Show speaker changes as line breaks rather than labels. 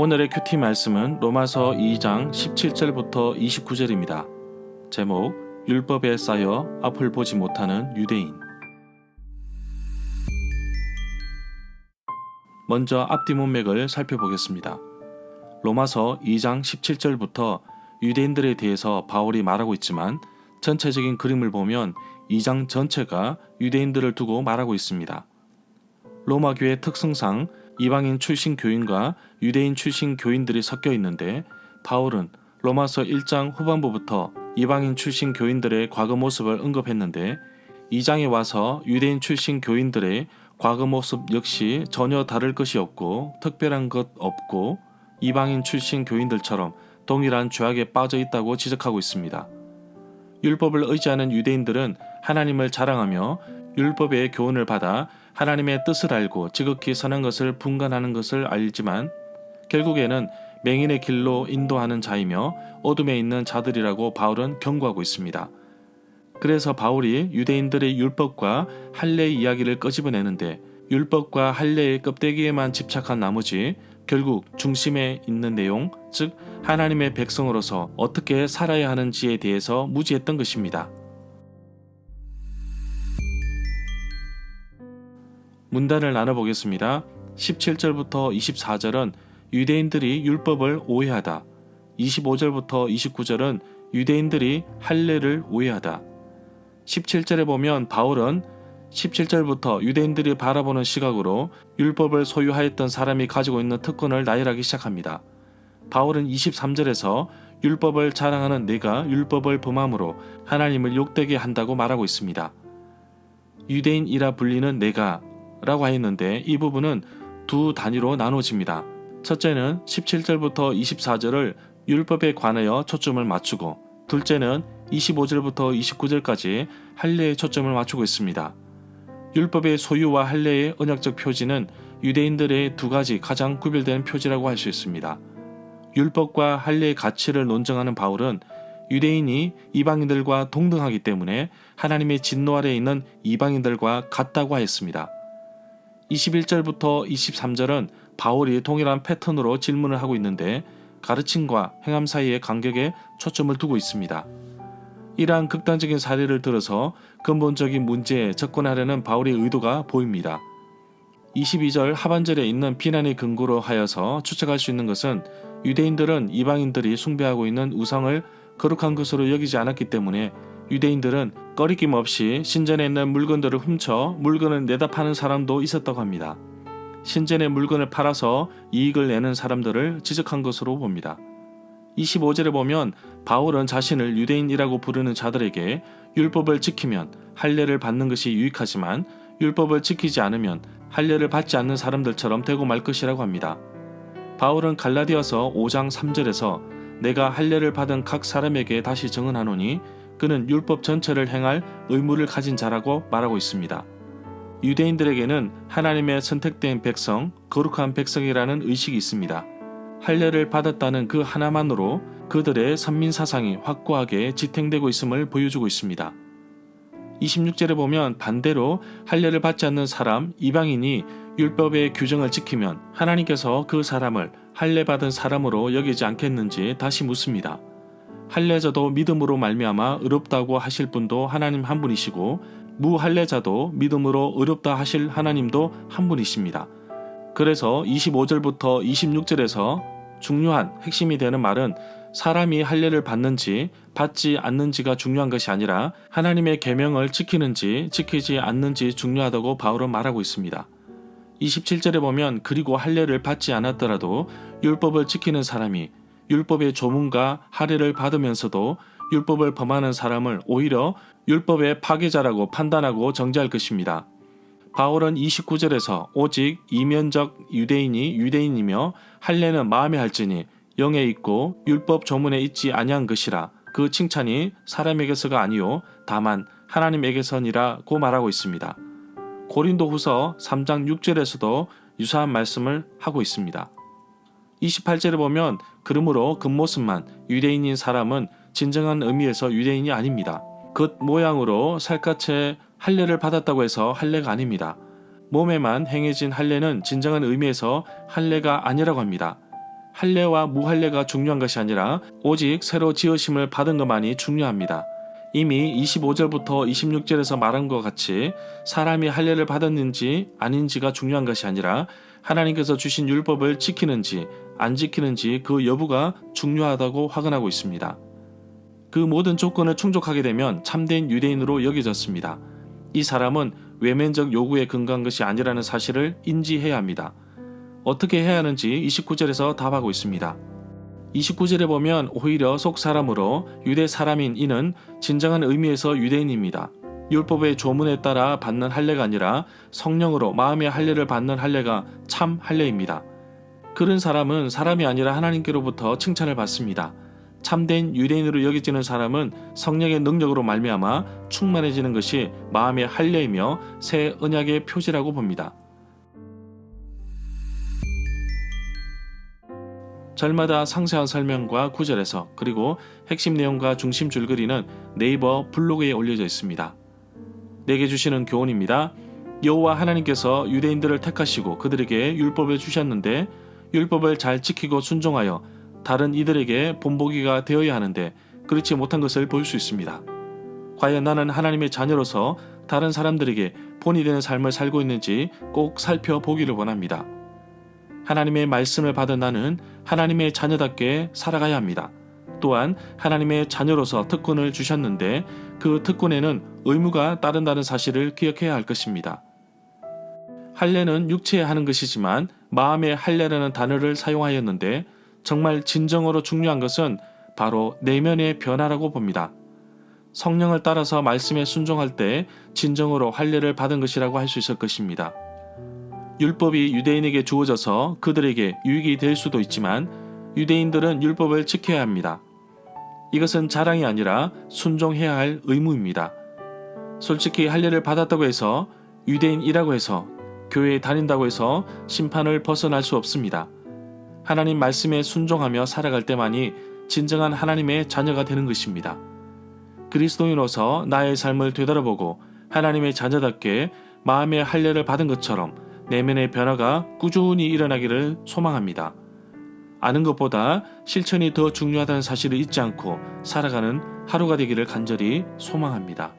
오늘의 큐티 말씀은 로마서 2장 17절부터 29절입니다. 제목, 율법에 쌓여 앞을 보지 못하는 유대인. 먼저 앞뒤 문맥을 살펴보겠습니다. 로마서 2장 17절부터 유대인들에 대해서 바울이 말하고 있지만 전체적인 그림을 보면 2장 전체가 유대인들을 두고 말하고 있습니다. 로마 교회 특성상 이방인 출신 교인과 유대인 출신 교인들이 섞여 있는데 바울은 로마서 1장 후반부부터 이방인 출신 교인들의 과거 모습을 언급했는데 2장에 와서 유대인 출신 교인들의 과거 모습 역시 전혀 다를 것이 없고 특별한 것 없고 이방인 출신 교인들처럼 동일한 죄악에 빠져 있다고 지적하고 있습니다. 율법을 의지하는 유대인들은 하나님을 자랑하며 율법의 교훈을 받아 하나님의 뜻을 알고 지극히 선한 것을 분간하는 것을 알지만 결국에는 맹인의 길로 인도하는 자이며 어둠에 있는 자들이라고 바울은 경고하고 있습니다. 그래서 바울이 유대인들의 율법과 할례의 이야기를 끄집어내는데 율법과 할례의 껍데기에만 집착한 나머지 결국 중심에 있는 내용, 즉 하나님의 백성으로서 어떻게 살아야 하는지에 대해서 무지했던 것입니다. 문단을 나눠보겠습니다. 17절부터 24절은 유대인들이 율법을 오해하다, 25절부터 29절은 유대인들이 할례를 오해하다. 17절에 보면 바울은 17절부터 유대인들이 바라보는 시각으로 율법을 소유하였던 사람이 가지고 있는 특권을 나열하기 시작합니다. 바울은 23절에서 율법을 자랑하는 내가 율법을 범함으로 하나님을 욕되게 한다고 말하고 있습니다. 유대인이라 불리는 내가 라고 하였는데 이 부분은 두 단위로 나눠집니다. 첫째는 17절부터 24절을 율법에 관하여 초점을 맞추고 둘째는 25절부터 29절까지 할례에 초점을 맞추고 있습니다. 율법의 소유와 할례의 언약적 표지는 유대인들의 두 가지 가장 구별되는 표지라고 할 수 있습니다. 율법과 할례의 가치를 논증하는 바울은 유대인이 이방인들과 동등하기 때문에 하나님의 진노 아래에 있는 이방인들과 같다고 하였습니다. 21절부터 23절은 바울이 동일한 패턴으로 질문을 하고 있는데 가르침과 행함 사이의 간격에 초점을 두고 있습니다. 이러한 극단적인 사례를 들어서 근본적인 문제에 접근하려는 바울의 의도가 보입니다. 22절 하반절에 있는 비난의 근거로 하여서 추측할 수 있는 것은 유대인들은 이방인들이 숭배하고 있는 우상을 거룩한 것으로 여기지 않았기 때문에 유대인들은 꺼리낌 없이 신전에 있는 물건들을 훔쳐 물건을 내다 파는 사람도 있었다고 합니다. 신전의 물건을 팔아서 이익을 내는 사람들을 지적한 것으로 봅니다. 25절에 보면 바울은 자신을 유대인이라고 부르는 자들에게 율법을 지키면 할례를 받는 것이 유익하지만 율법을 지키지 않으면 할례를 받지 않는 사람들처럼 되고 말 것이라고 합니다. 바울은 갈라디아서 5장 3절에서 내가 할례를 받은 각 사람에게 다시 증언하노니 그는 율법 전체를 행할 의무를 가진 자라고 말하고 있습니다. 유대인들에게는 하나님의 선택된 백성, 거룩한 백성이라는 의식이 있습니다. 할례를 받았다는 그 하나만으로 그들의 선민사상이 확고하게 지탱되고 있음을 보여주고 있습니다. 26절에 보면 반대로 할례를 받지 않는 사람, 이방인이 율법의 규정을 지키면 하나님께서 그 사람을 할례 받은 사람으로 여기지 않겠는지 다시 묻습니다. 할례자도 믿음으로 말미암아 의롭다고 하실 분도 하나님 한 분이시고 무할례자도 믿음으로 의롭다 하실 하나님도 한 분이십니다. 그래서 25절부터 26절에서 중요한 핵심이 되는 말은 사람이 할례를 받는지 받지 않는지가 중요한 것이 아니라 하나님의 계명을 지키는지 지키지 않는지 중요하다고 바울은 말하고 있습니다. 27절에 보면 그리고 할례를 받지 않았더라도 율법을 지키는 사람이 율법의 조문과 할례를 받으면서도 율법을 범하는 사람을 오히려 율법의 파괴자라고 판단하고 정죄할 것입니다. 바울은 29절에서 오직 이면적 유대인이 유대인이며 할례는 마음에 할지니 영에 있고 율법 조문에 있지 아니한 것이라 그 칭찬이 사람에게서가 아니요 다만 하나님에게서니라고 말하고 있습니다. 고린도후서 3장 6절에서도 유사한 말씀을 하고 있습니다. 28절에 보면 그러므로 겉모습만 유대인인 사람은 진정한 의미에서 유대인이 아닙니다. 겉모양으로 살갗에 할례를 받았다고 해서 할례가 아닙니다. 몸에만 행해진 할례는 진정한 의미에서 할례가 아니라고 합니다. 할례와 무할례가 중요한 것이 아니라 오직 새로 지으심을 받은 것만이 중요합니다. 이미 25절부터 26절에서 말한 것 같이 사람이 할례를 받았는지 아닌지가 중요한 것이 아니라 하나님께서 주신 율법을 지키는지 안 지키는지 그 여부가 중요하다고 확언하고 있습니다. 그 모든 조건을 충족하게 되면 참된 유대인으로 여겨졌습니다. 이 사람은 외면적 요구에 근거한 것이 아니라는 사실을 인지해야 합니다. 어떻게 해야 하는지 29절에서 답하고 있습니다. 29절에 보면 오히려 속 사람으로 유대 사람인 이는 진정한 의미에서 유대인입니다. 율법의 조문에 따라 받는 할례가 아니라 성령으로 마음의 할례를 받는 할례가 참 할례입니다. 그런 사람은 사람이 아니라 하나님께로부터 칭찬을 받습니다. 참된 유대인으로 여겨지는 사람은 성령의 능력으로 말미암아 충만해지는 것이 마음의 할례이며 새 언약의 표지라고 봅니다. 절마다 상세한 설명과 구절에서 그리고 핵심 내용과 중심 줄거리는 네이버 블로그에 올려져 있습니다. 내게 주시는 교훈입니다. 여호와 하나님께서 유대인들을 택하시고 그들에게 율법을 주셨는데 율법을 잘 지키고 순종하여 다른 이들에게 본보기가 되어야 하는데 그렇지 못한 것을 볼 수 있습니다. 과연 나는 하나님의 자녀로서 다른 사람들에게 본이 되는 삶을 살고 있는지 꼭 살펴보기를 원합니다. 하나님의 말씀을 받은 나는 하나님의 자녀답게 살아가야 합니다. 또한 하나님의 자녀로서 특권을 주셨는데 그 특권에는 의무가 따른다는 사실을 기억해야 할 것입니다. 할례는 육체에 하는 것이지만 마음의 할례라는 단어를 사용하였는데 정말 진정으로 중요한 것은 바로 내면의 변화라고 봅니다. 성령을 따라서 말씀에 순종할 때 진정으로 할례를 받은 것이라고 할 수 있을 것입니다. 율법이 유대인에게 주어져서 그들에게 유익이 될 수도 있지만 유대인들은 율법을 지켜야 합니다. 이것은 자랑이 아니라 순종해야 할 의무입니다. 솔직히 할례를 받았다고 해서 유대인이라고 해서 교회에 다닌다고 해서 심판을 벗어날 수 없습니다. 하나님 말씀에 순종하며 살아갈 때만이 진정한 하나님의 자녀가 되는 것입니다. 그리스도인으로서 나의 삶을 되돌아보고 하나님의 자녀답게 마음의 할례를 받은 것처럼 내면의 변화가 꾸준히 일어나기를 소망합니다. 아는 것보다 실천이 더 중요하다는 사실을 잊지 않고 살아가는 하루가 되기를 간절히 소망합니다.